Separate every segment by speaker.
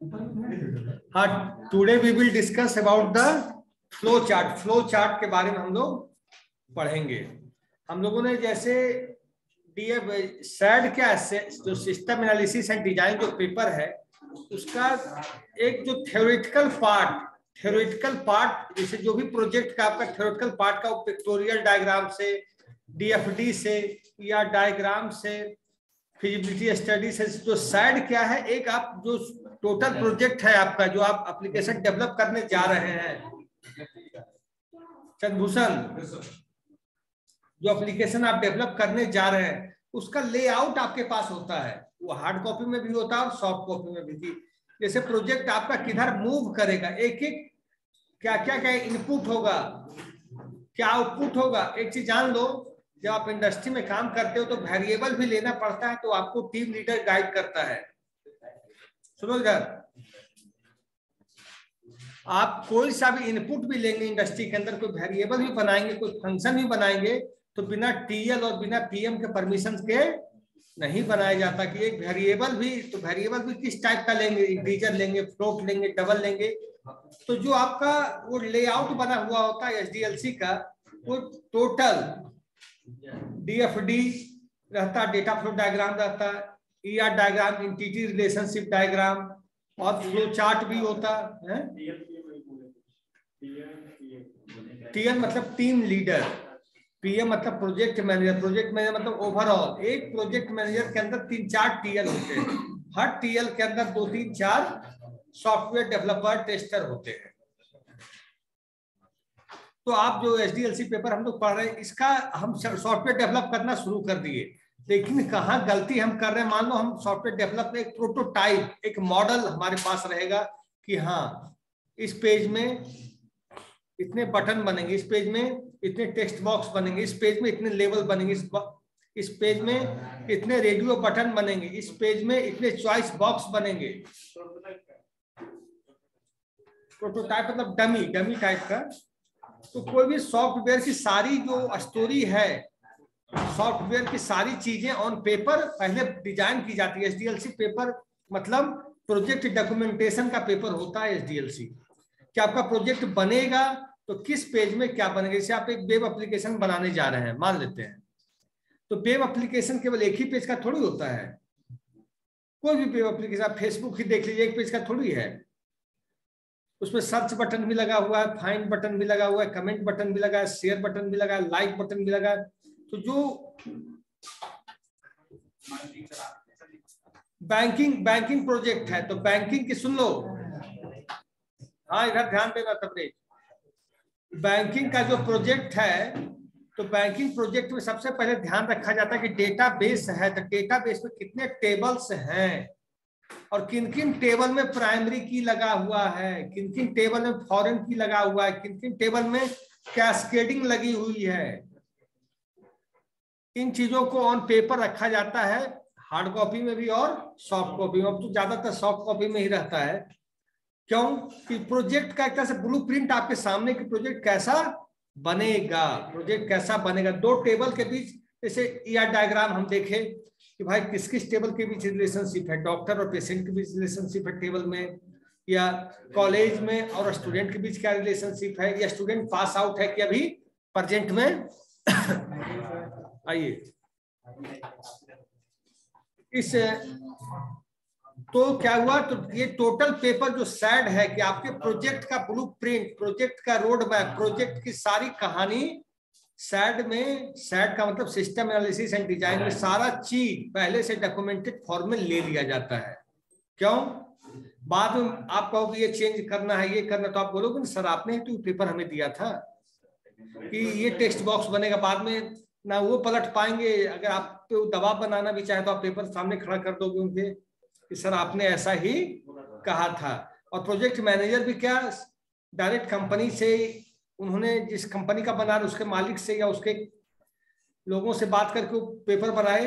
Speaker 1: हाँ, today we will discuss about the flow chart. Flow chart के बारे में हम लोग पढ़ेंगे। हम लोगों ने जैसे सैड क्या है, जो सिस्टम एनालिसिस एंड डिजाइन जो पेपर है उसका एक जो थ्योरेटिकल पार्ट जैसे जो भी प्रोजेक्ट का आपका थ्योरेटिकल पार्ट का पिक्टोरियल डायग्राम से, डीएफडी से या डायग्राम से, फिजिबिलिटी स्टडी से, जो सैड क्या है, एक आप जो टोटल प्रोजेक्ट है आपका, जो आप एप्लीकेशन डेवलप करने जा रहे हैं चंद्रभूषण, जो एप्लीकेशन आप डेवलप करने जा रहे हैं उसका लेआउट आपके पास होता है। वो हार्ड कॉपी में भी होता है और सॉफ्ट कॉपी में भी। जैसे प्रोजेक्ट आपका किधर मूव करेगा, एक एक क्या क्या क्या इनपुट होगा, क्या आउटपुट होगा। एक चीज जान लो, जब आप इंडस्ट्री में काम करते हो तो वेरिएबल भी लेना पड़ता है, तो आपको टीम लीडर गाइड करता है। सुनो इधर, आप कोई सा भी इनपुट भी लेंगे इंडस्ट्री के अंदर, कोई वेरिएबल भी बनाएंगे, कोई फंक्शन भी बनाएंगे, तो बिना टीएल और बिना पीएम के परमिशन के नहीं बनाया जाता। कि एक वेरिएबल भी, तो वेरिएबल भी किस टाइप का लेंगे, इंटीजर लेंगे, फ्लोट लेंगे, डबल लेंगे। तो जो आपका वो लेआउट बना हुआ होता है एसडीएलसी का, वो टोटल डीएफडी रहता, डेटा फ्लो डायग्राम रहता, ER diagram, entity relationship diagram, और फ्लो चार्ट भी होता है। टीएल मतलब टीम लीडर, पीएम मतलब प्रोजेक्ट मैनेजर, प्रोजेक्ट मैनेजर मतलब ओवरऑल। एक प्रोजेक्ट मैनेजर के अंदर 3-4 टीएल होते हैं, हर टीएल के अंदर 2-3-4 सॉफ्टवेयर डेवलपर, टेस्टर होते हैं। तो आप जो एसडीएलसी पेपर हम लोग पढ़ रहे हैं, इसका हम सॉफ्टवेयर डेवलप करना शुरू कर दिए, लेकिन कहाँ गलती हम कर रहे हैं। मान लो हम सॉफ्टवेयर डेवलप में एक प्रोटोटाइप, एक मॉडल हमारे पास रहेगा कि हाँ इस पेज में इतने बटन बनेंगे, इस पेज में इतने टेक्स्ट बॉक्स बनेंगे, इस पेज में इतने लेवल बनेंगे, इस पेज में इतने रेडियो बटन बनेंगे, इस पेज में इतने चॉइस बॉक्स बनेंगे। प्रोटोटाइप मतलब डमी टाइप का। तो कोई भी सॉफ्टवेयर की सारी जो स्टोरी है, सॉफ्टवेयर की सारी चीजें ऑन पेपर पहले डिजाइन की जाती है। एसडीएलसी पेपर मतलब प्रोजेक्ट डॉक्यूमेंटेशन का पेपर होता है एसडीएलसी। कि आपका प्रोजेक्ट बनेगा तो किस पेज में क्या बनेगा। जैसे आप एक वेब एप्लीकेशन बनाने जा रहे हैं मान लेते हैं, तो वेब एप्लीकेशन केवल एक ही पेज का थोड़ी होता है। कोई भी वेब एप्लीकेशन, आप फेसबुक ही देख लीजिए, एक पेज का थोड़ी है। उसमें सर्च बटन भी लगा हुआ है, फाइंड बटन भी लगा हुआ है, कमेंट बटन भी लगा है, शेयर बटन भी लगा है, लाइक बटन भी लगा है। तो जो बैंकिंग प्रोजेक्ट है, तो बैंकिंग की सुन लो, हाँ इधर ध्यान देना तबरेज। बैंकिंग का जो प्रोजेक्ट है, तो बैंकिंग प्रोजेक्ट में सबसे पहले ध्यान रखा जाता है कि डेटाबेस है, तो डेटाबेस में कितने टेबल्स हैं और किन किन टेबल में प्राइमरी की लगा हुआ है, किन किन टेबल में फॉरेन की लगा हुआ है, किन किन टेबल में कैस्केडिंग लगी हुई है। इन चीजों को ऑन पेपर रखा जाता है, हार्ड कॉपी में भी और सॉफ्ट कॉपी में। अब तो ज्यादातर सॉफ्ट कॉपी में ही रहता है। क्यों कि प्रोजेक्ट का एक तरह से ब्लूप्रिंट आपके सामने कि प्रोजेक्ट कैसा बनेगा, प्रोजेक्ट कैसा बनेगा। दो टेबल के बीच, जैसे ईआर डायग्राम हम देखें कि भाई किस किस टेबल के बीच रिलेशनशिप है, डॉक्टर और पेशेंट के बीच रिलेशनशिप है टेबल में, या कॉलेज में और स्टूडेंट के बीच क्या रिलेशनशिप है, या स्टूडेंट पास आउट है कि अभी प्रेजेंट में। आइए इस, तो क्या हुआ, तो ये टोटल पेपर जो सैड है कि आपके प्रोजेक्ट का ब्लूप्रिंट, प्रोजेक्ट का रोड मैप, प्रोजेक्ट की सारी कहानी सैड में, सैड का मतलब सिस्टम एनालिसिस एंड डिजाइन में सारा चीज पहले से डॉक्यूमेंटेड फॉर्म में ले लिया जाता है। क्यों, बाद में आप कहोगे ये चेंज करना है, ये करना, तो आप बोलोगे सर आपने तो पेपर हमें दिया था कि ये टेक्स्ट बॉक्स बनेगा, बाद में ना वो पलट पाएंगे। अगर आप दबाव बनाना भी चाहे तो आप पेपर सामने खड़ा कर दोगे उनके कि सर आपने ऐसा ही कहा था। और प्रोजेक्ट मैनेजर भी क्या, डायरेक्ट कंपनी से, उन्होंने जिस कंपनी का बना उसके मालिक से या उसके लोगों से बात करके वो पेपर बनाए।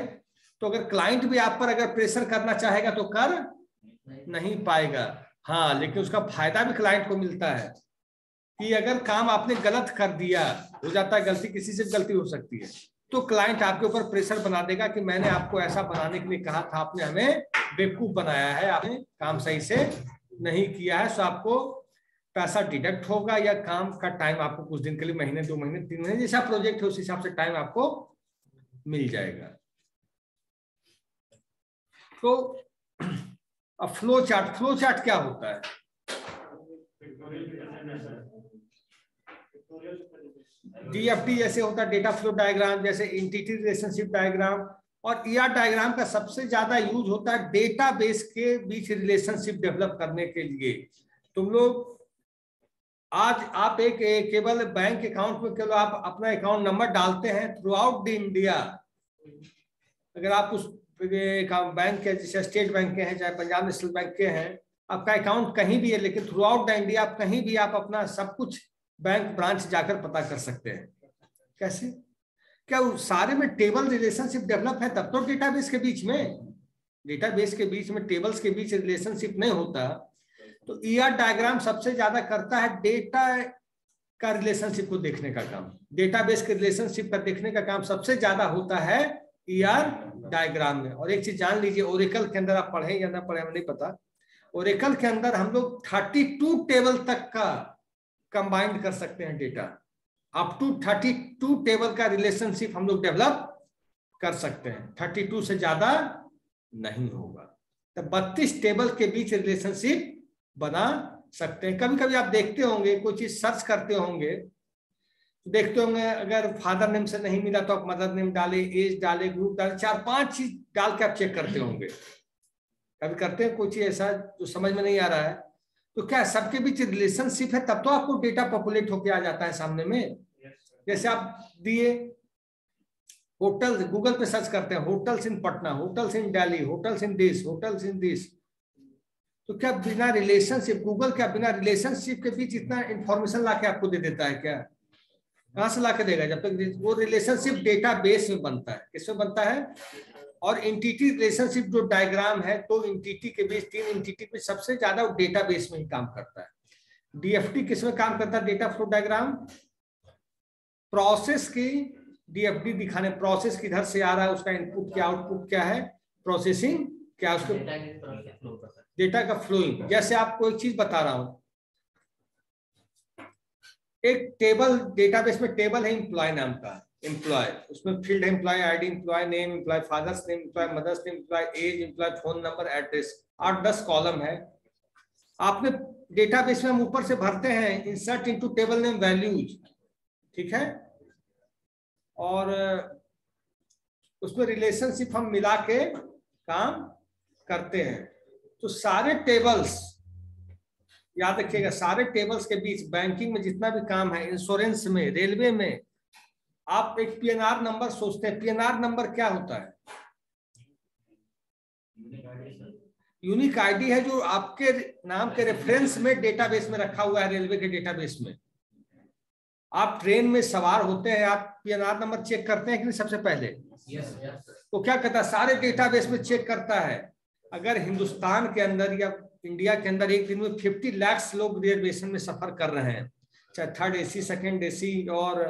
Speaker 1: तो अगर क्लाइंट भी आप पर अगर प्रेशर करना चाहेगा तो कर नहीं पाएगा। हाँ, लेकिन उसका फायदा भी क्लाइंट को मिलता है कि अगर काम आपने गलत कर दिया, हो जाता है गलती, किसी से गलती हो सकती है, तो क्लाइंट आपके ऊपर प्रेशर बना देगा कि मैंने आपको ऐसा बनाने के लिए कहा था, आपने हमें बेवकूफ बनाया है, आपने काम सही से नहीं किया है, तो आपको पैसा डिडक्ट होगा, या काम का टाइम आपको कुछ दिन के लिए, महीने 2 महीने 3 महीने जैसा प्रोजेक्ट है उस हिसाब से टाइम आपको मिल जाएगा। तो अब फ्लो चार्ट क्या होता है? डीएफडी जैसे होता है डेटा फ्लो डायग्राम, जैसे एंटिटी रिलेशनशिप डायग्राम, और ईआर डायग्राम का सबसे ज्यादा यूज होता है डेटाबेस के बीच रिलेशनशिप डेवलप करने के लिए। तुम लोग आज आप एक केवल बैंक अकाउंट में केवल आप अपना अकाउंट नंबर डालते हैं थ्रू आउट द इंडिया। अगर आप उस बैंक के, जैसे स्टेट बैंक के हैं चाहे पंजाब नेशनल बैंक के हैं, आपका अकाउंट कहीं भी है, लेकिन थ्रू आउट द इंडिया आप कहीं भी आप अपना सब कुछ बैंक ब्रांच जाकर पता कर सकते हैं। कैसे? क्या उस सारे में टेबल रिलेशनशिप डेवलप है? तब तो डेटाबेस के बीच में टेबल्स के बीच रिलेशनशिप नहीं होता। तो ईआर डायग्राम सबसे ज्यादा करता है डेटा का रिलेशनशिप को देखने का काम, डेटाबेस के रिलेशनशिप का देखने का काम सबसे ज्यादा होता है ईआर डायग्राम में। और एक चीज जान लीजिए, ओरेकल के अंदर आप पढ़े या ना पढ़े हमें नहीं पता, ओरेकल के अंदर हम लोग 32 टेबल तक का कंबाइंड कर सकते हैं डेटा, अप टू 32 टेबल का रिलेशनशिप हम लोग डेवलप कर सकते हैं, 32 से ज्यादा नहीं होगा। तो 32 टेबल के बीच रिलेशनशिप बना सकते हैं। कभी कभी आप देखते होंगे कोई चीज सर्च करते होंगे, देखते होंगे अगर फादर नेम से नहीं मिला तो आप मदर नेम डाले, एज डाले, ग्रुप डाले, 4-5 चीज डाल के आप चेक करते होंगे। कभी करते हैं कोई चीज ऐसा जो समझ में नहीं आ रहा है, तो क्या सबके बीच रिलेशनशिप है? तब तो आपको डेटा पॉपुलेट होके आ जाता है सामने में। जैसे आप दिए होटल, गूगल पे सर्च करते हैं hotels in Patna, hotels in Delhi, hotels in this, hotels in this, तो क्या बिना रिलेशनशिप, गूगल क्या बिना रिलेशनशिप के बीच इतना इंफॉर्मेशन लाके आपको दे देता है क्या? कहां से लाके देगा? जब तक वो रिलेशनशिप डेटाबेस में बनता है। किसमें बनता है? और एंटिटी रिलेशनशिप जो डायग्राम है, तो एंटिटी के बीच, 3 एंटिटी में सबसे ज्यादा वो डेटाबेस में ही काम करता है। डीएफटी किसमें काम करता है? डेटा फ्लो डायग्राम प्रोसेस की डीएफडी दिखाने, प्रोसेस किधर से आ रहा है, उसका इनपुट क्या, आउटपुट क्या है, प्रोसेसिंग क्या, उसको डेटा का फ्लोइंग। जैसे आपको एक चीज बता रहा हूं, एक टेबल डेटाबेस में टेबल है एम्प्लॉय नाम का, एम्प्लॉय, उसमें फील्ड है employee ID, employee name, employee father's name, employee mother's name, employee age, employee phone number, address, 8-10 column है। आपने डेटाबेस में हम ऊपर से भरते हैं insert into table name values, ठीक है, और उसमें रिलेशनशिप हम मिला के काम करते हैं। तो सारे टेबल्स याद रखिएगा, सारे टेबल्स के बीच बैंकिंग में जितना भी काम है, इंश्योरेंस में, रेलवे में, आप एक पीएनआर नंबर सोचते हैं, पीएनआर नंबर क्या होता है? यूनिक आईडी है जो आपके नाम के रेफरेंस में डेटाबेस में रखा हुआ है, रेलवे के डेटाबेस में। आप ट्रेन में सवार होते हैं, आप पीएनआर नंबर चेक करते हैं कि नहीं सबसे पहले? तो क्या कहता है, सारे डेटाबेस में चेक करता है। अगर हिंदुस्तान के अंदर या इंडिया के अंदर एक दिन में 50 लाख लोग रिजर्वेशन में सफर कर रहे हैं, चाहे थर्ड एसी, सेकंड एसी और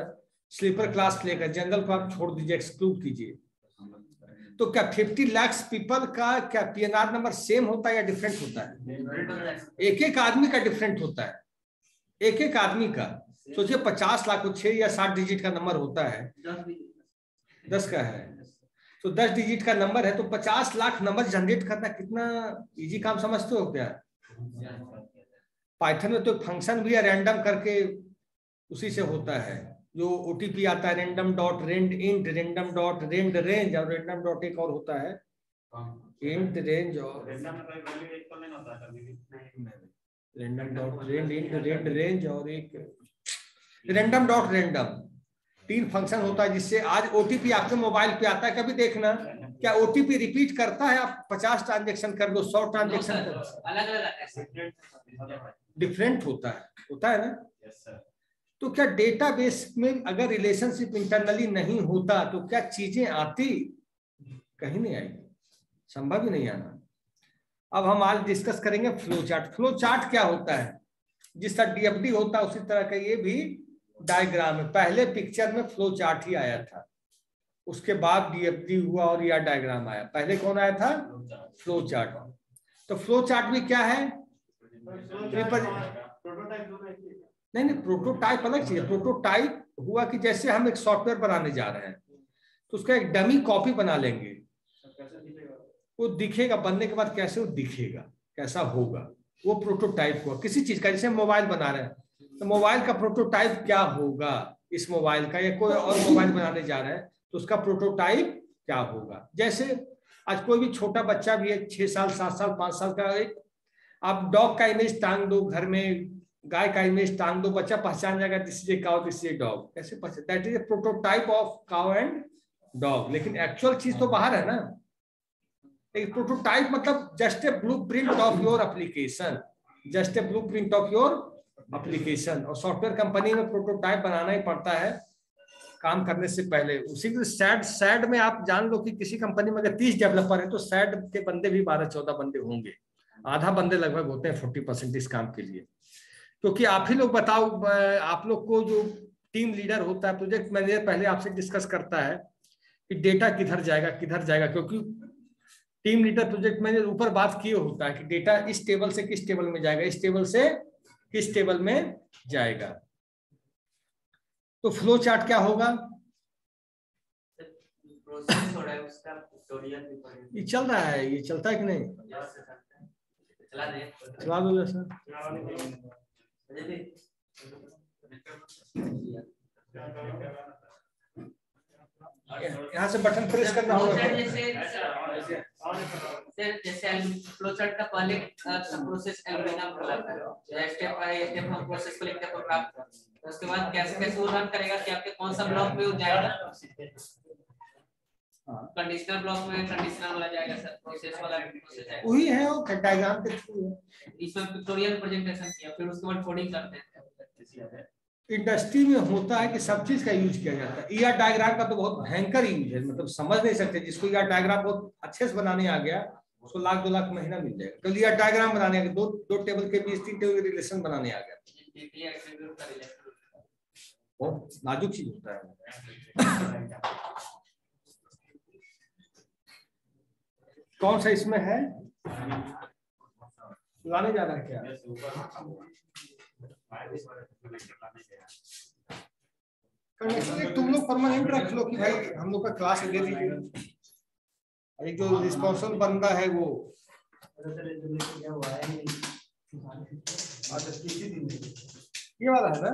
Speaker 1: स्लीपर क्लास लेकर, जनरल को आप छोड़ दीजिए, एक्सक्लूड कीजिए, तो क्या 50 लाख पीपल का क्या पीएनआर नंबर सेम होता है या डिफरेंट होता है? एक एक आदमी का डिफरेंट होता है, एक एक आदमी का। सोचिए 50 लाख को 6 या 7 डिजिट का नंबर होता है, 10 का है, तो 10 डिजिट का नंबर है, तो 50 लाख नंबर जनरेट करना कितना इजी काम समझते हो क्या? पाइथन में तो फंक्शन भी है रैंडम करके, उसी से होता है, जो ओटीपी आता है random dot rand int, random dot rand range, और रैंडम डॉट एक और होता है इंट रेंज, और random dot rand int, rand range, और एक रैंडम डॉट रैंडम। 3 फंक्शन होता है जिससे आज ओटीपी आपके मोबाइल पे आता है। कभी देखना क्या ओटीपी रिपीट करता है? आप 50 ट्रांजेक्शन कर दो, 100 ट्रांजेक्शन कर दो, अलग डिफरेंट होता है ना। तो क्या डेटाबेस में अगर रिलेशनशिप इंटरनली नहीं होता तो क्या चीजें आती? कहीं नहीं आएगी, संभव ही नहीं आना। अब हम आज डिस्कस करेंगे फ्लो चार्ट। फ्लो चार्ट क्या होता है? जिस तरह डीएफडी होता है उसी तरह का ये भी डायग्राम है। पहले पिक्चर में फ्लो चार्ट ही आया था, उसके बाद डीएफडी हुआ और यह डायग्राम आया। पहले कौन आया था? Flow chart. तो फ्लो चार्ट भी क्या है? नहीं, प्रोटोटाइप अलग चीज है। प्रोटोटाइप हुआ कि जैसे हम एक सॉफ्टवेयर बनाने जा रहे हैं तो उसका एक डमी कॉपी बना लेंगे, वो दिखेगा, बनने के बाद कैसे वो दिखेगा, कैसा होगा, वो प्रोटोटाइप हुआ किसी चीज का। जैसे मोबाइल बना रहे हैं तो मोबाइल का प्रोटोटाइप क्या होगा इस मोबाइल का, या कोई और मोबाइल बनाने जा रहे हैं तो उसका प्रोटोटाइप क्या होगा। जैसे आज कोई भी छोटा बच्चा भी है, 6 साल 7 साल 5 साल का, एक आप डॉग का इमेज टांग दो घर में, गाय का इमेज टांग दो, बच्चा पहचान जाएगा this is a cow, this is a dog, कैसे पहचान, that is a prototype of cow and dog. लेकिन एक्चुअल चीज तो बाहर है ना। एक प्रोटोटाइप मतलब just a blueprint of your application, just a blueprint of your application. और सॉफ्टवेयर कंपनी में प्रोटोटाइप बनाना ही पड़ता है काम करने से पहले। उसी सैड में आप जान लो कि किसी कंपनी में अगर 30 डेवलपर है तो सैड के बंदे भी 12-14 बंदे होंगे, आधा बंदे लगभग होते हैं 40% इस काम के लिए। क्योंकि आप ही लोग बताओ, आप लोग को जो टीम लीडर होता है, प्रोजेक्ट मैनेजर पहले आपसे डिस्कस करता है कि डेटा किधर जाएगा किधर जाएगा, क्योंकि टीम लीडर प्रोजेक्ट मैनेजर ऊपर बात किए होता है कि डेटा इस टेबल से किस टेबल में जाएगा, इस टेबल से किस टेबल में जाएगा। तो फ्लो चार्ट क्या होगा, ये चल रहा है, ये चलता है कि नहीं, चला दो सर। यहाँ से बटन प्रेस करना होगा।
Speaker 2: जैसे फ्लो चार्ट का पहले प्रोसेस एल्गोरिथम कहलाता है, स्टेप बाय स्टेप हम प्रोसेस को लिखते हैं प्रोग्राम, तो उसके बाद कैसे कैसे वो रन करेगा कि आपके कौन सा ब्लॉक में वो जाएगा। कंडीशनल ब्लॉक में कंडीशनल वाला जाएगा सर, प्रोसेस वाला प्रोसेस जाएगा, वही है वो डायग्राम के थ्रू है। इसमें पिक्टोरियल प्रेजेंटेशन किया, फिर उसके बाद कोडिंग करते हैं।
Speaker 1: इंडस्ट्री में होता है कि सब चीज का यूज किया जाता है। ईआर डायग्राम का तो बहुत भयंकर यूज है, मतलब समझ नहीं सकते। जिसको ईआर डायग्राम बहुत अच्छे से बनाने आ गया उसको लाख 2 लाख महीना मिल जाएगा। तो ईआर डायग्राम बनाने आ गया, दो टेबल के बीच 3 टेबल के रिलेशन बनाने आ गया, बहुत नाजुक चीज होता है। कौन सा इसमें है, लाने जा रहा है क्या, तुम लोग परमानेंट रख लो कि भाई हम लोग का क्लास दे दीजिए। एक जो रिस्पॉन्सिबल बंदा है वो ये वाला है ना,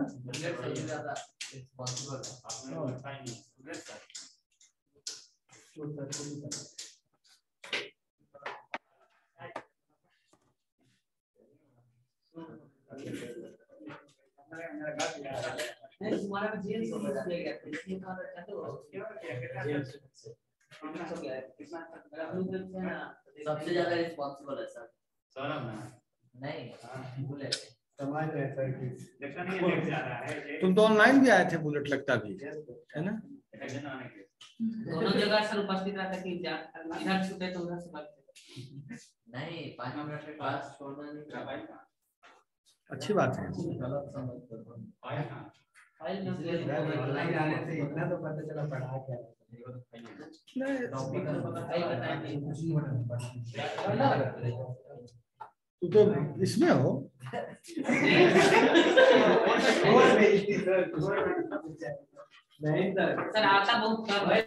Speaker 2: सबसे ज्यादा रिस्पॉन्सिबल है सर सौरभ ना, नहीं बुलेट समाज रहता है।
Speaker 1: तुम तो ऑनलाइन भी आए थे, बुलेट लगता भी है ना,
Speaker 2: दोनों जगह सर उपस्थित रहता कि इधर छूटे तो उधर से बात नहीं, 5 मिनट के क्लास छोड़ना नहीं,
Speaker 1: अच्छी बात है।
Speaker 3: ऑनलाइन आने से इतना तो पता चला पढ़ा क्या
Speaker 1: तू तो इसमें हो।
Speaker 3: नहीं
Speaker 2: सर आता बहुत कम है।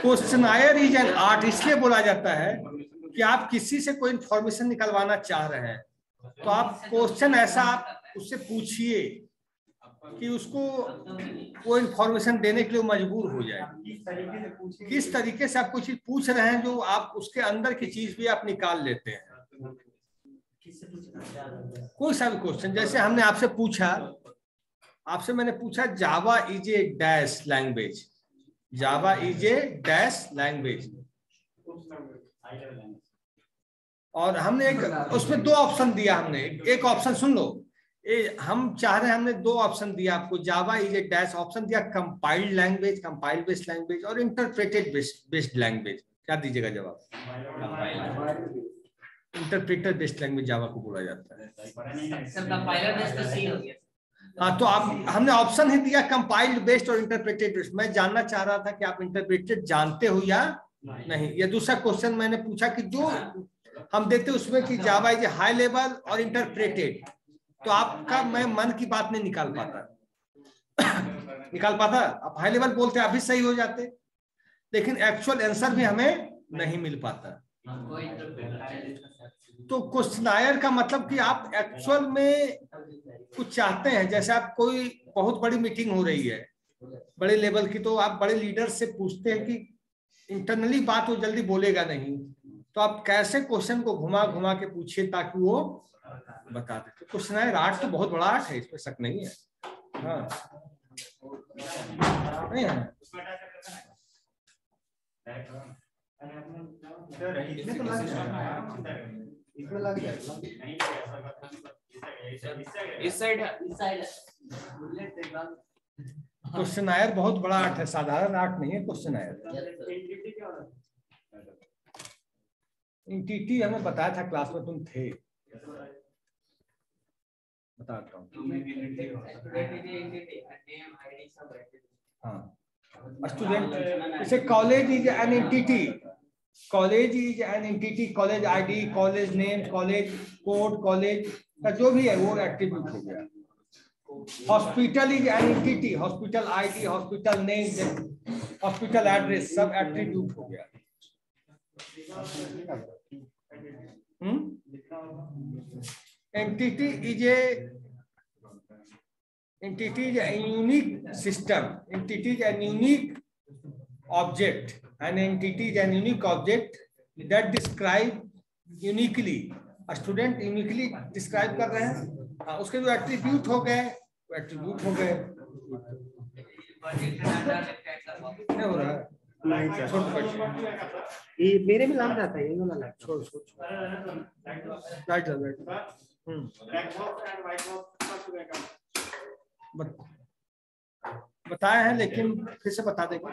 Speaker 1: क्वेश्चनायर इज एन आर्ट इसलिए बोला जाता है कि आप किसी से कोई इंफॉर्मेशन निकलवाना चाह रहे हैं तो आप क्वेश्चन ऐसा आप उससे पूछिए कि उसको वो इंफॉर्मेशन देने के लिए मजबूर हो जाए। किस तरीके से आप कुछ पूछ रहे हैं जो आप उसके अंदर की चीज भी आप निकाल लेते हैं। कोई सा भी क्वेश्चन, जैसे हमने आपसे पूछा, आपसे मैंने पूछा जावा is a dash language, Java is a dash language, और हमने एक उसमें 2 ऑप्शन दिया। हमने एक ऑप्शन सुन लो, ये हम चाह रहे हैं, हमने दो ऑप्शन दिया आपको, Java is a dash, option दिया compiled language, compiled based language और इंटरप्रेटेड बेस्ड लैंग्वेज। क्या दीजिएगा जवाब? इंटरप्रेटर बेस्ड लैंग्वेज जावा को बोला जाता है।
Speaker 2: कंपाइलर बेस्ड तो सी हो गया।
Speaker 1: हाँ, तो आप, हमने ऑप्शन ही दिया कंपाइल्ड बेस्ड और इंटरप्रेटेड बेस्ड। मैं जानना चाह रहा था कि आप इंटरप्रेटेड जानते हो या नहीं। ये दूसरा क्वेश्चन मैंने पूछा कि जो हम देते उसमें कि जावा इज हाई लेवल और इंटरप्रेटेड, तो आपका मैं मन की बात नहीं निकाल पाता आप हाई लेवल बोलते आप भी सही हो जाते, लेकिन एक्चुअल आंसर भी हमें नहीं मिल पाता। तो क्वेश्चनायर का मतलब कि आप एक्चुअल में कुछ चाहते हैं, जैसे आप कोई बहुत बड़ी मीटिंग हो रही है बड़े लेवल की, तो आप बड़े लीडर से पूछते हैं कि इंटरनली बात वो जल्दी बोलेगा नहीं, तो आप कैसे क्वेश्चन को घुमा घुमा के पूछिए ताकि वो बता दे। तो क्वेश्चनायर आर्ट तो बहुत बड़ा आर्ट है, इसमें शक नहीं है। हाँ, नहीं है।
Speaker 2: इस साइड
Speaker 1: क्वेश्चनायर बहुत बड़ा आर्ट है, साधारण आर्ट नहीं है क्वेश्चनायर। एंटिटी हमें बताया था क्लास में, तुम थे, बताता हूँ। हाँ, स्टूडेंट, जैसे college is an entity, college is an entity, college ID, college name, college code, college का जो भी है वो एट्रीब्यूट हो गया। Hospital is an entity, hospital ID, hospital name, hospital address सब एट्रीब्यूट हो गया। Entity is a unique system, entity is a unique object, an entity is an unique object that describe uniquely, student uniquely describe कर रहे हैं। हाँ, उसके जो attribute हो गए वो एट्रीब्यूट हो गए। नहीं हो रहा है,
Speaker 3: ये मेरे में लग जाता है, ये वाला लग
Speaker 1: छोड़ राइट बताए हैं, लेकिन फिर से बता देंगे।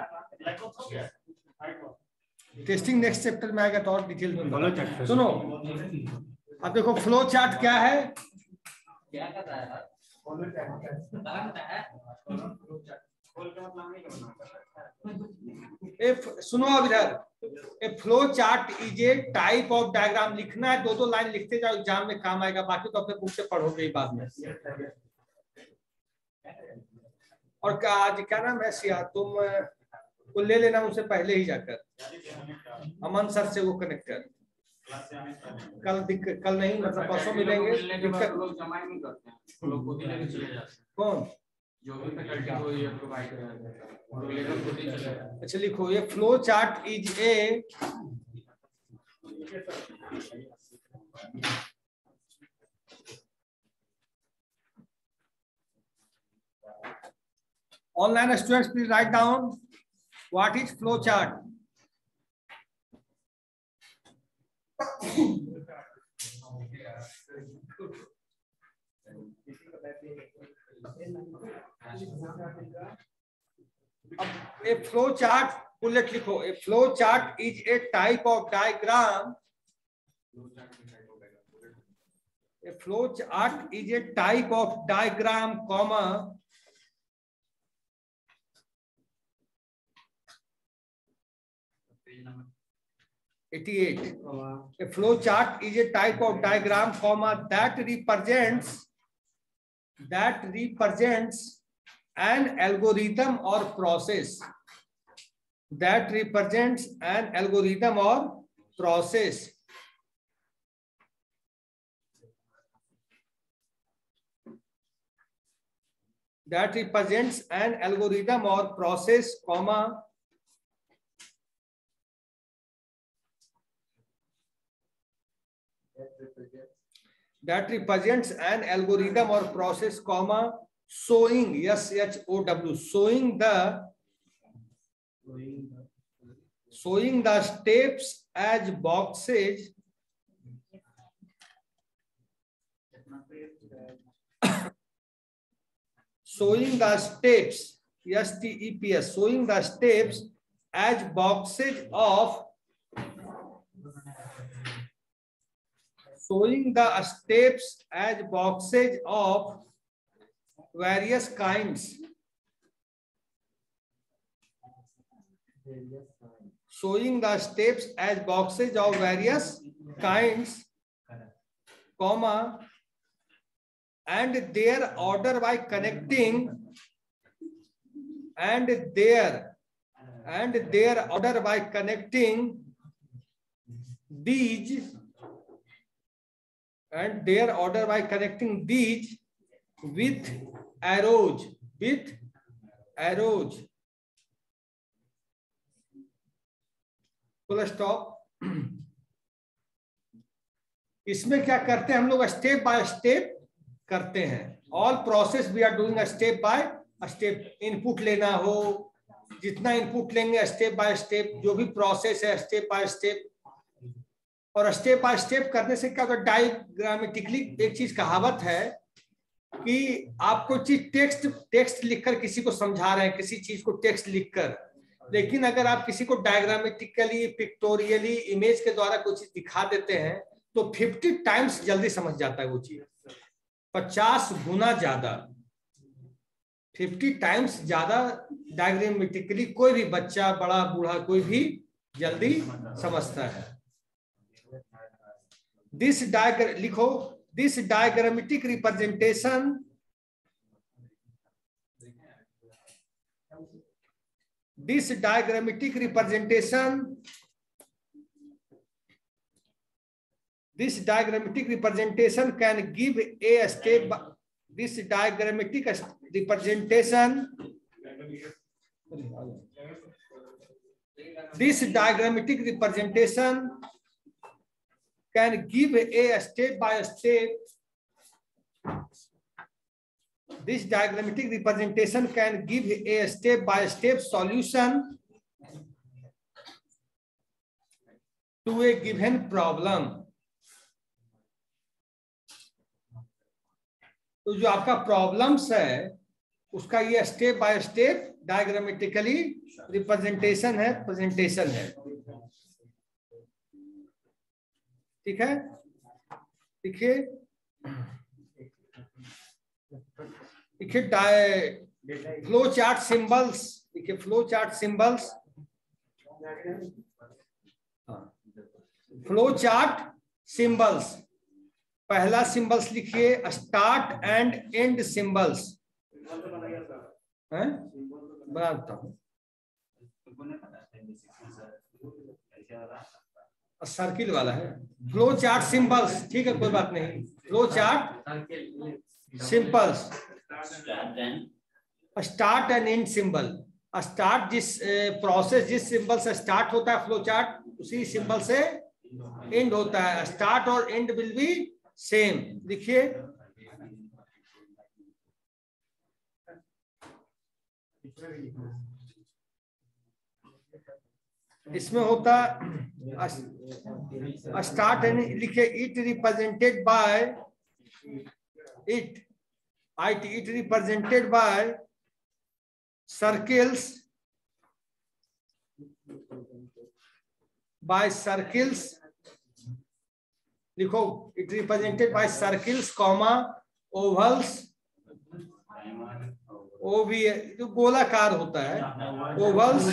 Speaker 1: टेस्टिंग नेक्स्ट चैप्टर में आएगा तो और डिटेल में। सुनो, अब देखो फ्लो चार्ट क्या है।
Speaker 2: क्या कर रहा है?
Speaker 1: सुनो अब इधर, ए flow chart is a type of diagram. लिखना है, दो लाइन लिखते जाओ, एग्जाम में काम आएगा, बाकी तो अपने बुक से पढ़ोगे बाद में। और आज क्या नाम है सिया, तुम को ले लेना उनसे पहले ही जाकर, अमन सर से वो कनेक्ट कर। कल नहीं, मतलब परसों मिलेंगे।
Speaker 2: लोग जमा नहीं करते हैं, लोग खुद ही लेके चले जाते हैं।
Speaker 1: कौन?
Speaker 2: जो भी फैकल्टी को ये प्रोवाइड कर रहे हैं, वो लेकर खुद ही चले जाते हैं।
Speaker 1: अच्छा लिखो, ये flow chart is a online students, please write down what is flow chart. A flow chart, bullet लिखो, a flow chart is a type of diagram. A flow chart is a type of diagram, comma, A flow chart is a type of diagram, comma, that represents an algorithm or process. That represents an algorithm or process. That represents an algorithm or process, comma, that represents an algorithm or process, comma, showing, S-H-O-W, showing the steps as boxes showing the steps, STEPS, showing the steps as boxes of, showing the steps as boxes of various kinds, showing the steps as boxes of various kinds, comma, and their order by connecting, and their order by connecting these, and their order by connecting these with arrows, full stop. इसमें क्या करते हैं हम लोग, step by step करते हैं। All process we are doing step by step. Input लेना हो, जितना इनपुट लेंगे स्टेप बाय स्टेप, जो भी प्रोसेस है स्टेप बाय स्टेप। और स्टेप बाय स्टेप करने से क्या होता है, डायग्रामेटिकली एक चीज कहावत है कि आपको चीज टेक्स्ट लिखकर किसी को समझा रहे हैं, किसी चीज को टेक्स्ट लिखकर, लेकिन अगर आप किसी को डायग्रामेटिकली, पिक्टोरियली, इमेज के द्वारा कोई चीज दिखा देते हैं तो 50 टाइम्स जल्दी समझ जाता है वो चीज, 50 गुना ज्यादा, 50 टाइम्स ज्यादा डायग्रामेटिकली कोई भी बच्चा, बड़ा, बूढ़ा, कोई भी जल्दी समझता है। दिस लिखो, this diagrammatic representation, this diagrammatic representation can give a step, this diagrammatic representation can give a step by step, this diagrammatic representation can give a step by step solution to a given problem। तो जो आपका problems है उसका ये step by step diagrammatically representation है, presentation है। ठीक है, देखिए फ्लो चार्ट सिंबल्स, देखिए flow chart symbols, flow chart symbols, पहला सिंबल्स लिखिए स्टार्ट एंड एंड सिंबल्स, बनाता हूं, सर्किल वाला है फ्लो चार्ट सिंबल्स, ठीक है कोई बात नहीं, flow chart symbols, start and and symbol, start जिस प्रोसेस जिस सिंबल से स्टार्ट होता है फ्लो चार्ट उसी सिंबल से एंड होता है, स्टार्ट और एंड विल बी सेम। देखिए इसमें होता स्टार्ट एंड, लिखिए it represented by it represented by circles, लिखो it represented by circles, comma, ovals, जो गोलाकार होता है, ओवल्स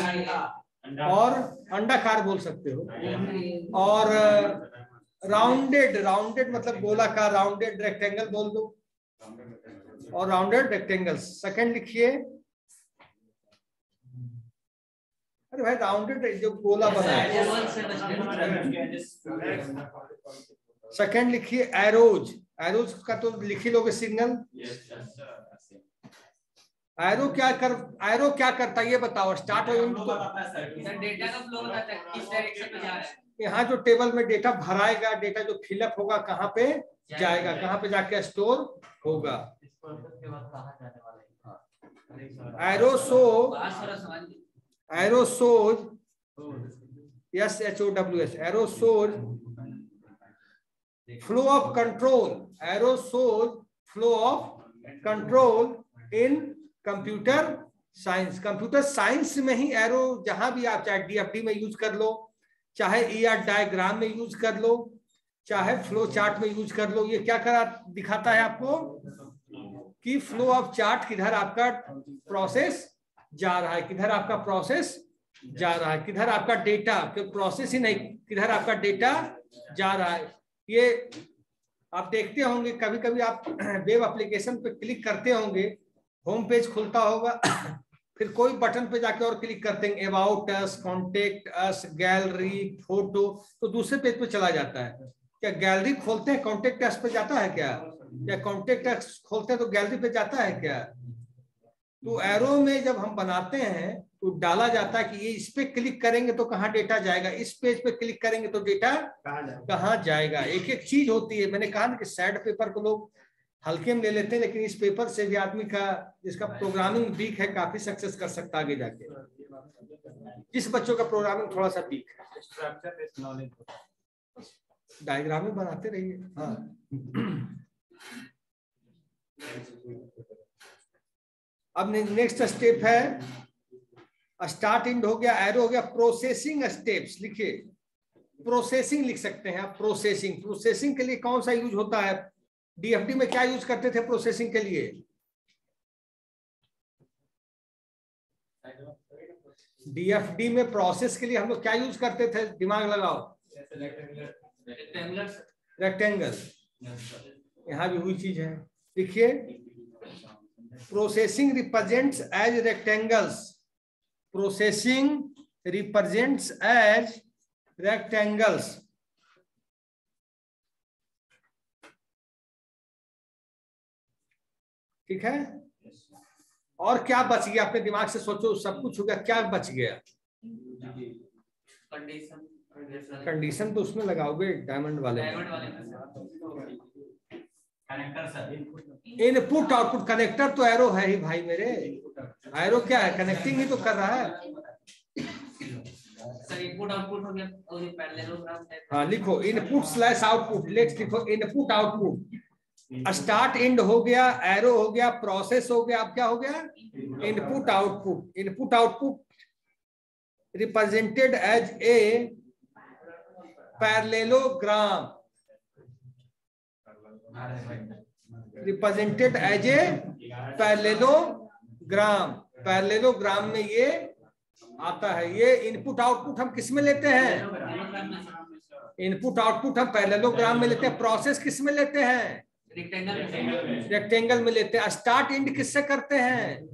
Speaker 1: और अंडाकार बोल सकते हो, और राउंडेड मतलब गोलाकार, राउंडेड रेक्टेंगल बोल दो, और राउंडेड रेक्टेंगल्स। सेकंड लिखिए, अरे भाई राउंडेड जो गोला बना है, सेकंड लिखिए एरोज, एरोज का तो लिख ही लोगे सिग्नल। एरो क्या करता है ये बताओ, स्टार्ट और एंड,
Speaker 2: डेटा का फ्लो होता है किस डायरेक्शन में जा रहा है,
Speaker 1: यहाँ जो टेबल में डेटा भराएगा, डेटा जो फिलअप होगा कहाँ पे जाएगा, कहाँ पे जाके स्टोर होगा। Arrow shows, yes, HOWS, arrow shows flow of control, arrow shows flow of control in computer science. Computer science में ही एरो जहां भी आप चाहे डीएफडी में यूज कर लो, चाहे ईआर डायग्राम में यूज कर लो, चाहे फ्लो चार्ट में यूज कर लो, ये क्या करा दिखाता है आपको कि फ्लो ऑफ चार्ट किधर आपका प्रोसेस जा रहा है, किधर आपका प्रोसेस जा रहा है, किधर आपका डेटा, प्रोसेस ही नहीं, किधर आपका डेटा जा रहा है। ये आप देखते होंगे कभी कभी आप वेब एप्लीकेशन पे क्लिक करते होंगे, होम पेज खुलता होगा फिर कोई बटन पे जाके और क्लिक करते हैं, about us, contact us, gallery, photo, तो दूसरे पेज पे चला जाता है। क्या गैलरी खोलते हैं कॉन्टेक्ट अस पे जाता है क्या? या कॉन्टेक्ट अस खोलते हैं तो गैलरी पे जाता है क्या? तो एरो में जब हम बनाते हैं तो डाला जाता है कि ये इस पे क्लिक करेंगे तो कहाँ डेटा जाएगा, इस पेज पे क्लिक करेंगे तो डेटा कहाँ जाएगा। एक एक चीज होती है। मैंने कहा ना कि सैड पेपर को लोग हल्के में ले लेते हैं, लेकिन इस पेपर से भी आदमी का जिसका प्रोग्रामिंग वीक है काफी सक्सेस कर सकता है आगे जाके। जिस बच्चों का प्रोग्रामिंग थोड़ा सा वीक है, डायग्राम में बनाते रहिए। हाँ अब नेक्स्ट स्टेप है, स्टार्ट एंड हो गया, एरो हो गया, प्रोसेसिंग स्टेप्स लिखिए। प्रोसेसिंग लिख सकते हैं आप। प्रोसेसिंग, प्रोसेसिंग के लिए कौन सा यूज होता है? डीएफडी में क्या यूज करते थे प्रोसेसिंग के लिए? डीएफडी में प्रोसेस के लिए हम लोग क्या यूज करते थे? दिमाग लगाओ। रेक्टेंगल। यहां भी वही चीज है, देखिए processing represents as rectangles. Processing represents as rectangles. ठीक है। और क्या बच गया? अपने दिमाग से सोचो, सब कुछ हो गया, क्या बच गया? कंडीशन तो उसमें लगाओगे डायमंड वाले। Input output. कनेक्टर तो एरो है ही भाई मेरे। एरो क्या है? कनेक्टिंग ही तो कर रहा है।
Speaker 2: इनपुट आउटपुट हो गया।
Speaker 1: हाँ लिखो इनपुट स्लैश आउटपुट। लेट्स लिखो इनपुट आउटपुट। स्टार्ट एंड हो गया, एरो हो गया, प्रोसेस हो गया, अब क्या हो गया? Input output. Input output represented as a parallelogram. Represented as a parallelogram. Parallelogram में ये आता है। ये इनपुट आउटपुट हम किस में लेते हैं? इनपुट आउटपुट हम पैरेललोग्राम में लेते हैं। प्रोसेस किस में लेते हैं? रेक्टेंगल में लेते हैं। स्टार्ट एंड किससे करते हैं?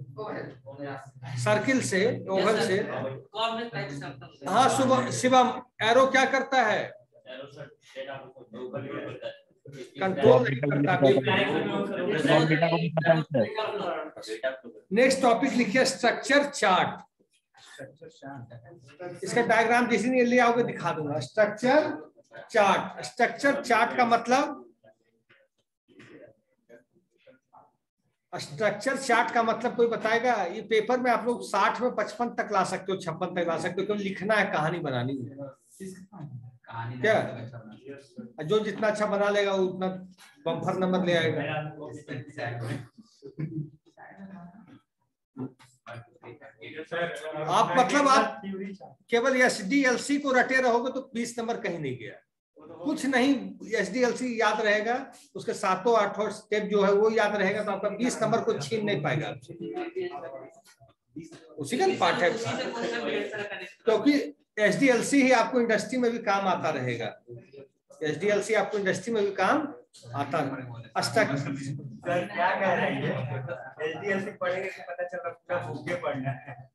Speaker 1: सर्किल से, ओवल से। हाँ शिवम, एरो क्या करता है? कंट्रोल करता है। नेक्स्ट टॉपिक लिखिए स्ट्रक्चर चार्ट। इसका डायग्राम जिस दिन ले आओगे दिखा दूंगा। Structure chart. स्ट्रक्चर चार्ट का मतलब, स्ट्रक्चर चार्ट का मतलब कोई बताएगा? ये पेपर में आप लोग 60 में 55 तक ला सकते हो, 56 तक ला सकते हो, क्योंकि लिखना है, कहानी बनानी है। क्या जो जितना अच्छा बना लेगा वो उतना बम्पर नंबर ले आएगा। आप मतलब आप केवल एसडीएलसी को रटे रहोगे तो 20 नंबर कहीं नहीं गया। कुछ नहीं, एसडीएलसी याद रहेगा, उसके 7-8 स्टेप जो है वो याद रहेगा, तो आपका 20 नंबर को छीन नहीं पाएगा। उसी का पार्ट है, क्योंकि एसडीएलसी ही आपको इंडस्ट्री में भी काम आता रहेगा। एसडीएलसी आपको इंडस्ट्री में भी काम आता है।
Speaker 3: क्या कह रहे हैं? एसडीएलसी पढ़ेंगे कि पता चल रहा पूरा भूखे पढ़ना है।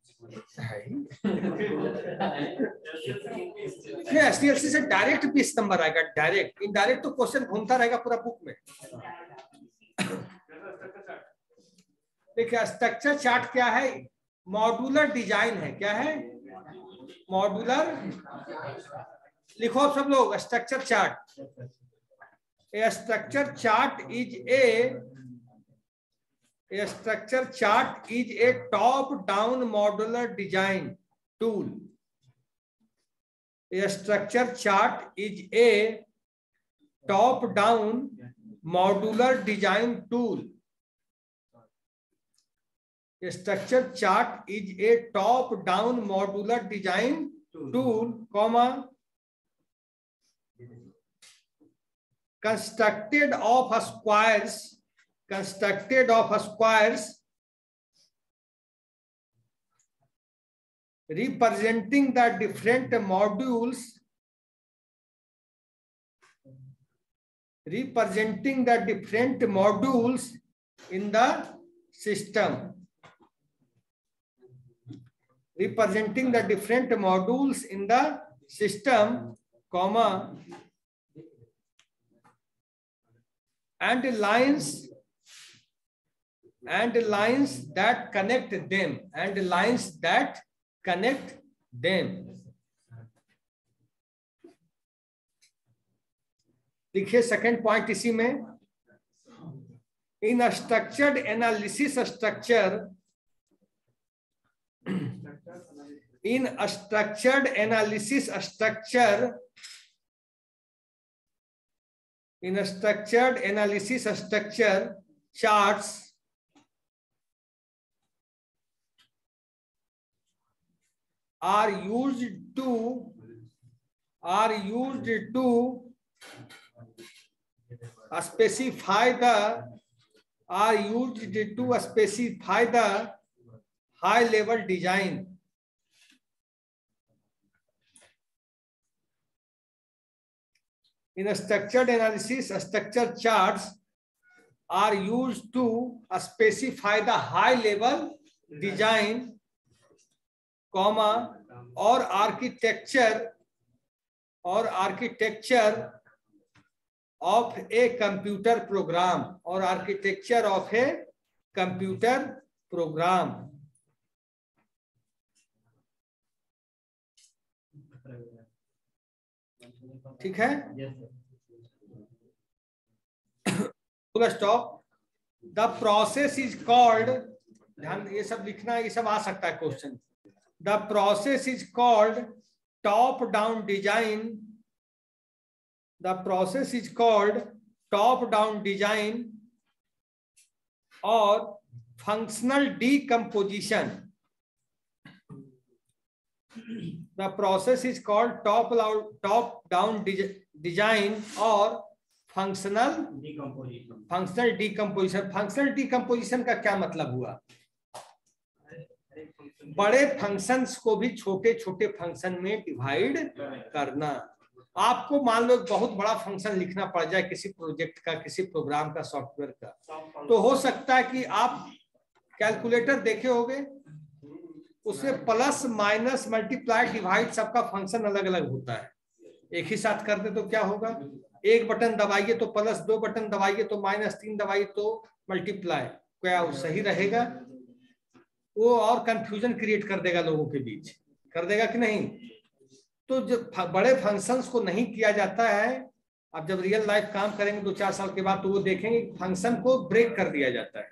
Speaker 1: एसडीएलसी से डायरेक्ट 20 नंबर आएगा, डायरेक्ट। इनडायरेक्ट तो क्वेश्चन घूमता रहेगा पूरा बुक में। देखिए स्ट्रक्चर चार्ट क्या है? मॉड्यूलर डिजाइन है। क्या है? मॉड्यूलर। लिखो सब लोग structure chart. A structure chart is a top-down modular design tool. A structure chart is a top-down modular design tool. structure chart is a top down modular design tool, comma, constructed of squares representing the different modules in the system. Representing the different modules in the system, comma, and lines that connect them. देखिए second point इसी में, in structured analysis structure charts are used to specify the high level design. In a structured analysis, structure charts are used to specify the high level design, comma, or architecture of a computer program, ठीक है? Full stop. The process is called, ध्यान ये सब लिखना, ये सब आ सकता है question. The process is called top down design. The process is called top-down design or functional decomposition. The process is called top-down design or functional decomposition. Functional decomposition का क्या मतलब हुआ? बड़े फंक्शंस को भी छोटे छोटे फंक्शन में डिवाइड करना. आपको मान लो बहुत बड़ा फंक्शन लिखना पड़ जाए किसी प्रोजेक्ट का, किसी प्रोग्राम का, सॉफ्टवेयर का, तो हो सकता है कि आप कैलकुलेटर देखे होंगे, उसमें प्लस माइनस मल्टीप्लाई डिवाइड सबका फंक्शन अलग अलग होता है. एक ही साथ कर दे तो क्या होगा, एक बटन दबाइए तो प्लस, दो बटन दबाइए तो माइनस, तीन दबाइए तो मल्टीप्लाई. क्या वो सही रहेगा? वो और कंफ्यूजन क्रिएट कर देगा लोगों के बीच, कर देगा कि नहीं? तो जब बड़े फंक्शंस को नहीं किया जाता है, अब जब रियल लाइफ काम करेंगे 2-4 साल के बाद, तो वो देखेंगे फंक्शन को ब्रेक कर दिया जाता है,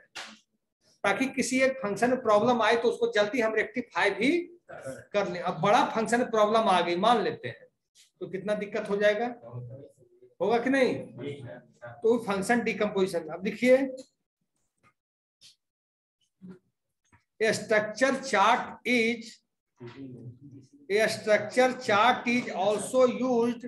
Speaker 1: ताकि किसी एक फंक्शन में प्रॉब्लम आए तो उसको जल्दी हम रेक्टिफाई भी कर लें. अब बड़ा फंक्शन में प्रॉब्लम आ गई मान लेते हैं, तो कितना दिक्कत हो जाएगा, होगा कि नहीं? तो फंक्शन डिकम्पोजिशन. अब देखिए, structure chart is also used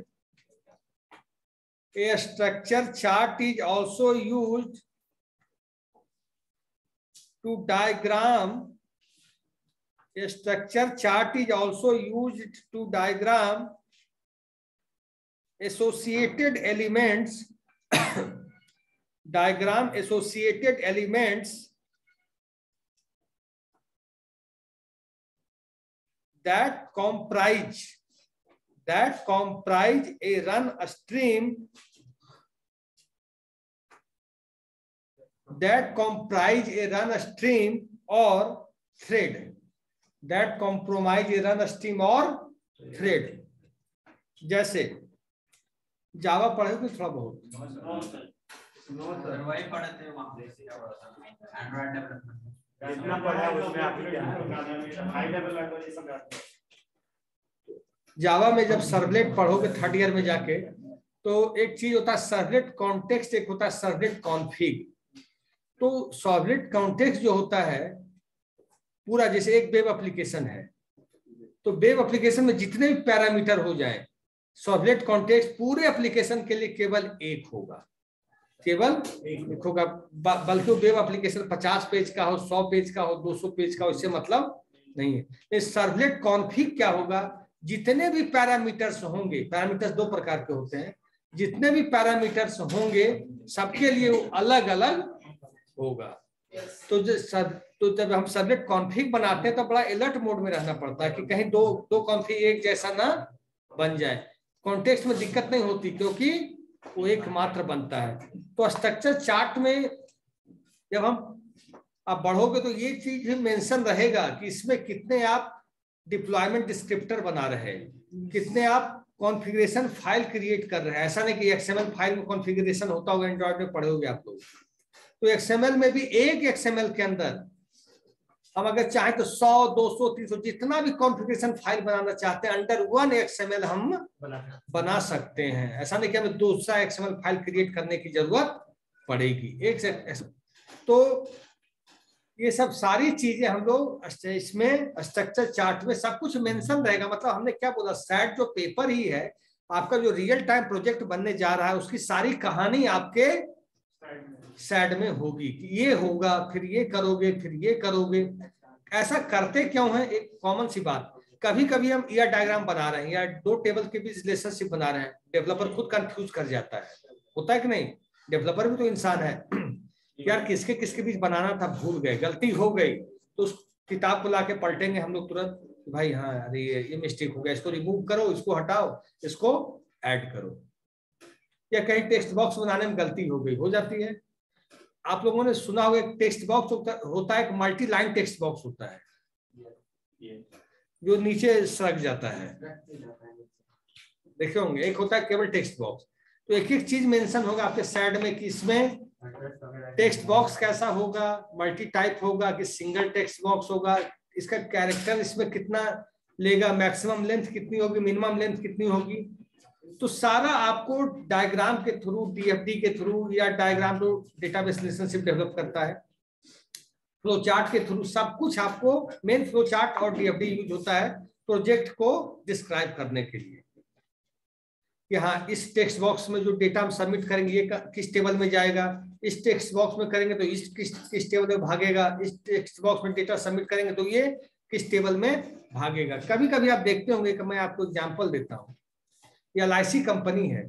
Speaker 1: to diagram. A structure chart is also used to diagram associated elements that comprise a run stream or thread. जैसे जावा पढ़े तो थोड़ा बहुत जावा में जब सर्वलेट पढ़ोगे थर्ड ईयर में जाके, तो एक चीज होता है सर्वलेट कॉन्टेक्स्ट, एक होता है सर्वलेट कॉन्फिग. तो सर्वलेट कॉन्टेक्स्ट जो होता है पूरा, जैसे एक वेब एप्लीकेशन है तो वेब एप्लीकेशन में जितने भी पैरामीटर हो जाए, सर्वलेट कॉन्टेक्स्ट पूरे एप्लीकेशन के लिए केवल एक होगा, केवल एक होगा। बल्कि वेब एप्लीकेशन 50 पेज का हो, 100 पेज का हो, 200 पेज का हो, इससे मतलब नहीं है। सर्वलेट कॉन्फ़िग क्या होगा, जितने भी पैरामीटर्स होंगे, पैरामीटर्स दो प्रकार के होते हैं, जितने भी पैरामीटर्स होंगे सबके लिए वो अलग अलग होगा। तो जब हम सर्वलेट कॉन्फ़िग बनाते हैं तो बड़ा अलर्ट मोड में रहना पड़ता है कि कहीं दो कॉन्फ़िग एक जैसा ना बन जाए। कॉन्टेक्स्ट में दिक्कत नहीं होती क्योंकि वो एक मात्र बनता है। तो स्ट्रक्चर चार्ट में जब हम आप बढ़ोगे तो ये चीज भी मेंशन रहेगा कि इसमें कितने आप डिप्लॉयमेंट डिस्क्रिप्टर बना रहे हैं, कितने आप कॉन्फ़िगरेशन फाइल क्रिएट कर रहे हैं। ऐसा नहीं कि एक्सएमएल फाइल में कॉन्फ़िगरेशन होता होगा, एंड्रॉइड में पढ़े होगे आप लोग। तो एक्सएमएल में भी एक एक्सएमएल के अंदर हम अगर चाहें तो 100, 200, 300 जितना भी कॉन्फ़िगरेशन फाइल बनाना चाहते हैं अंडर वन एक्सएमएल हम बना सकते हैं। ऐसा नहीं कि हमें दूसरा एक्सएमएल फाइल क्रिएट करने की जरूरत पड़ेगी एक से। तो ये सब सारी चीजें हम लोग इसमें स्ट्रक्चर चार्ट में सब कुछ मेंशन रहेगा। मतलब हमने क्या बोला, सैट जो पेपर ही है आपका, जो रियल टाइम प्रोजेक्ट बनने जा रहा है उसकी सारी कहानी आपके सैट में होगी कि ये होगा, फिर ये करोगे, फिर ये करोगे। ऐसा करते क्यों है, एक कॉमन सी बात, कभी कभी हम ईयर डायग्राम बना रहे हैं या दो टेबल के बीच रिलेशनशिप बना रहे हैं, डेवलपर खुद कंफ्यूज कर जाता है, होता है कि नहीं? डेवलपर भी तो इंसान है यार, किसके किसके बीच बनाना था भूल गए, गलती हो गई तो उस किताब को लाके पलटेंगे हम लोग तुरंत, भाई हाँ अरे ये मिस्टेक हो गया, इसको रिमूव करो, इसको हटाओ, इसको ऐड करो। या कहीं टेक्स्ट बॉक्स बनाने में गलती हो गई, हो जाती है। आप लोगों ने सुना होगा एक टेक्स्ट बॉक्स होता है, एक मल्टी लाइन टेक्स्ट बॉक्स होता है जो नीचे सरक जाता है, देखे होंगे। एक होता है केवल टेक्स्ट बॉक्स। तो एक एक चीज मेंशन होगा आपके साइड में कि इसमें टेक्स्ट बॉक्स कैसा होगा, मल्टी टाइप होगा कि सिंगल टेक्स्ट बॉक्स होगा, इसका कैरेक्टर इसमें कितना लेगा, मैक्सिमम लेंथ कितनी होगी, मिनिमम लेंथ कितनी होगी। तो सारा आपको डायग्राम के थ्रू, डीएफडी के थ्रू, या डायग्राम जो डेटाबेस रिलेशनशिप डेवलप करता है, फ्लो चार्ट के थ्रू, सब कुछ आपको, मेन फ्लो चार्ट और डीएफडी यूज होता है प्रोजेक्ट को डिस्क्राइब करने के लिए कि हाँ इस टेक्स्ट बॉक्स में जो डेटा हम सबमिट करेंगे ये किस टेबल में जाएगा, इस टेक्स्ट बॉक्स में करेंगे तो इस किस टेबल में भागेगा, इस टेक्स्ट बॉक्स में डेटा सबमिट करेंगे तो ये किस टेबल में भागेगा। कभी कभी आप देखते होंगे कि मैं आपको एग्जांपल देता हूँ, एलआईसी कंपनी है,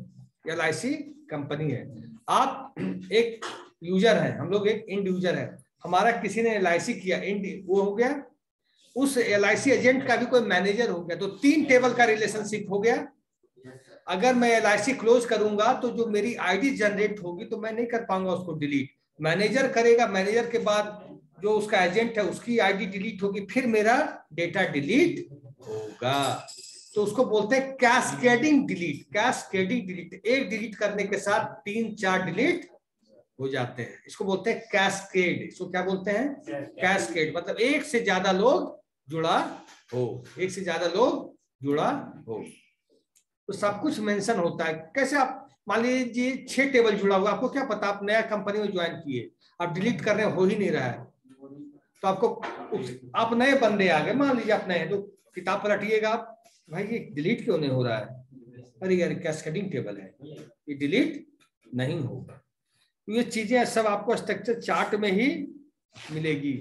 Speaker 1: एलआईसी कंपनी है, आप एक यूजर है, हम लोग एक इंड यूजर है, हमारा किसी ने एलआईसी किया, इंड वो हो गया, उस एलआईसी एजेंट का भी कोई मैनेजर हो गया, तो 3 टेबल का रिलेशनशिप हो गया। अगर मैं एलआईसी क्लोज करूंगा तो जो मेरी आईडी जनरेट होगी तो मैं नहीं कर पाऊंगा उसको डिलीट, मैनेजर करेगा, मैनेजर के बाद जो उसका एजेंट है उसकी आईडी डिलीट होगी, फिर मेरा डेटा डिलीट होगा। तो उसको बोलते हैं कैस्केडिंग डिलीट। कैस्केडिंग डिलीट, एक डिलीट करने के साथ 3-4 डिलीट हो जाते हैं, इसको बोलते हैं कैस्केड। इसको क्या बोलते हैं? कैस्केड। मतलब एक से ज्यादा लोग जुड़ा हो, एक से ज्यादा लोग जुड़ा हो, तो सब कुछ मेंशन होता है। कैसे आप मान लीजिए 6 टेबल जुड़ा हुआ, आपको क्या पता, आप नया कंपनी में ज्वाइन किए, आप डिलीट करने हो ही नहीं रहा है, तो आपको आप नए बंदे आ गए, मान लीजिए आप नए, तो किताब पलटिएगा आप, भाई ये डिलीट क्यों नहीं हो रहा है, अरे यार कैस्केडिंग टेबल है, ये डिलीट नहीं होगा। तो ये चीजें सब आपको स्ट्रक्चर चार्ट में ही मिलेगी।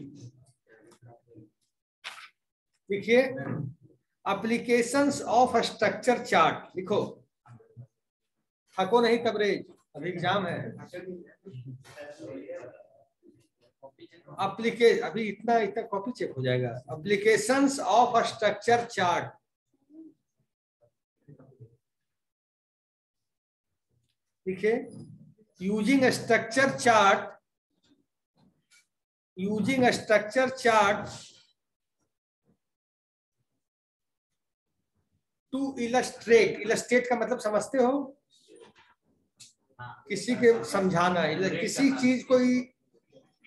Speaker 1: देखिए एप्लीकेशंस ऑफ स्ट्रक्चर चार्ट लिखो, थको नहीं कवरेज, अभी एग्जाम है। अभी इतना कॉपी चेक हो जाएगा। एप्लीकेशंस ऑफ स्ट्रक्चर चार्ट, देखिए using structure chart, using structure chart to illustrate. Illustrate का मतलब समझते हो, किसी के समझाना, किसी चीज को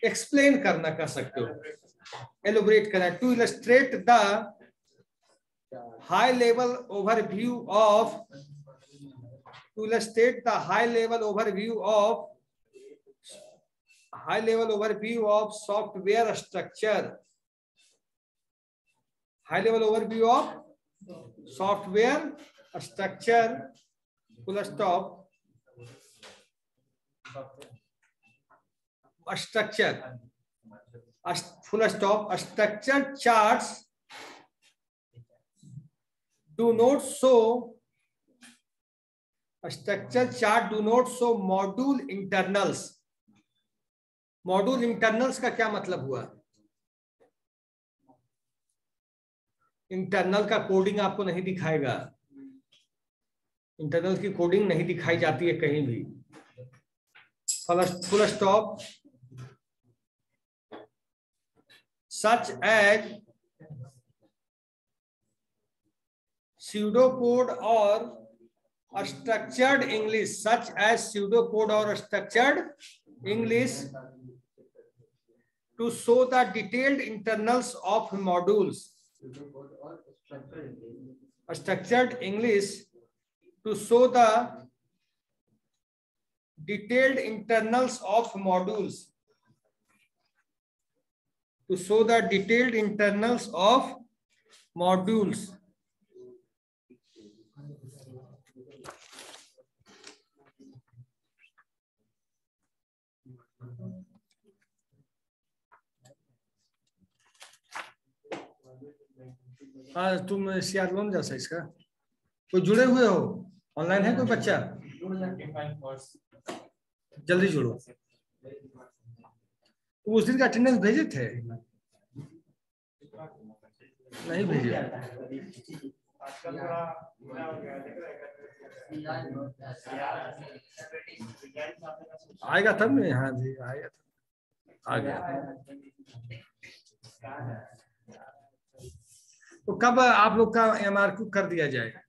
Speaker 1: एक्सप्लेन करना कह सकते हो, एलोबरेट करना। To illustrate the high level overview of, to illustrate the high level overview of software structure high level overview of software structure full stop structure full stop. Structured charts do not show. Structured chart do not show module internals. Module internals का क्या मतलब हुआ? Internal का coding आपको नहीं दिखाएगा. Internal की coding नहीं दिखाई जाती है कहीं भी. Full stop such as pseudocode or structured English, such as pseudocode or structured English to show the detailed internals of modules. Structured English to show the detailed internals of modules. To show the detailed internals of modules. हाँ, तुम CR loan जैसा इसका कोई जुड़े हुए हो? Online है कोई बच्चा? जल्दी जुड़ो. उस दिन का अटेंडेंस भेजे थे? नहीं भेजे. आएगा तब नहीं. हाँ जी आएगा. आ गया. तो कब आप लोग का एमआरक्यू कर दिया जाएगा?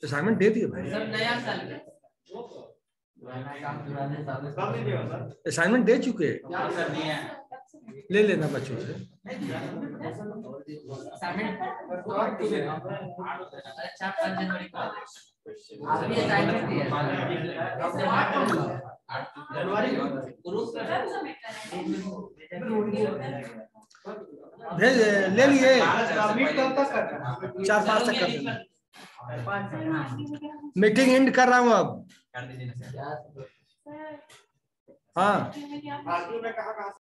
Speaker 1: असाइनमेंट दे दिए भाई. असाइनमेंट दे चुके. ले लेना बच्चों से. भेज ले लिए. 4-5 तक कर देना. मीटिंग एंड कर रहा हूँ अब. हाँ